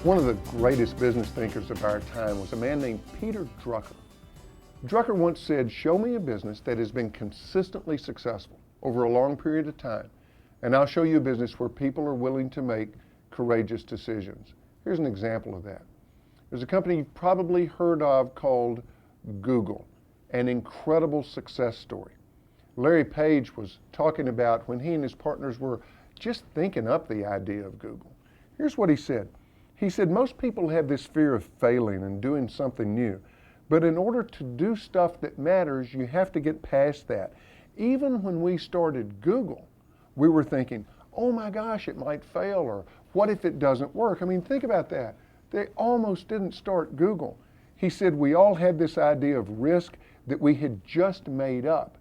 One of the greatest business thinkers of our time was a man named Peter Drucker. Drucker once said, "Show me a business that has been consistently successful over a long period of time, and I'll show you a business where people are willing to make courageous decisions." Here's an example of that. There's a company you've probably heard of called Google, an incredible success story. Larry Page was talking about when he and his partners were just thinking up the idea of Google. Here's what he said. He said, most people have this fear of failing and doing something new. But in order to do stuff that matters, you have to get past that. Even when we started Google, we were thinking, oh my gosh, it might fail, or what if it doesn't work? I mean, think about that. They almost didn't start Google. He said we all had this idea of risk that we had just made up,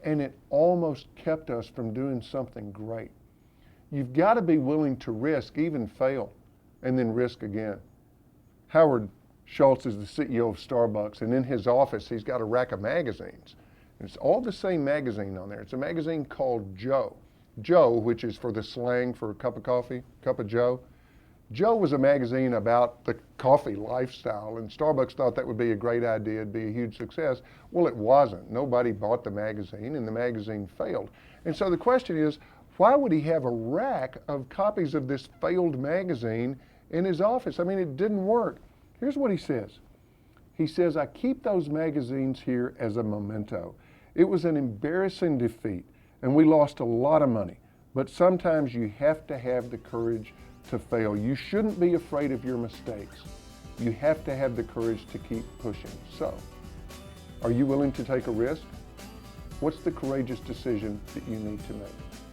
and it almost kept us from doing something great. You've got to be willing to risk, even fail, and then risk again. Howard Schultz is the CEO of Starbucks, and in his office he's got a rack of magazines. It's all the same magazine on there. It's a magazine called Joe. Joe, which is for the slang for a cup of coffee, cup of Joe. Joe was a magazine about the coffee lifestyle, and Starbucks thought that would be a great idea, it'd be a huge success. Well, it wasn't. Nobody bought the magazine, and the magazine failed. And so the question is, why would he have a rack of copies of this failed magazine in his office? I mean, it didn't work. Here's what he says. He says, I keep those magazines here as a memento. It was an embarrassing defeat, and we lost a lot of money. But sometimes you have to have the courage to fail. You shouldn't be afraid of your mistakes. You have to have the courage to keep pushing. So, are you willing to take a risk? What's the courageous decision that you need to make?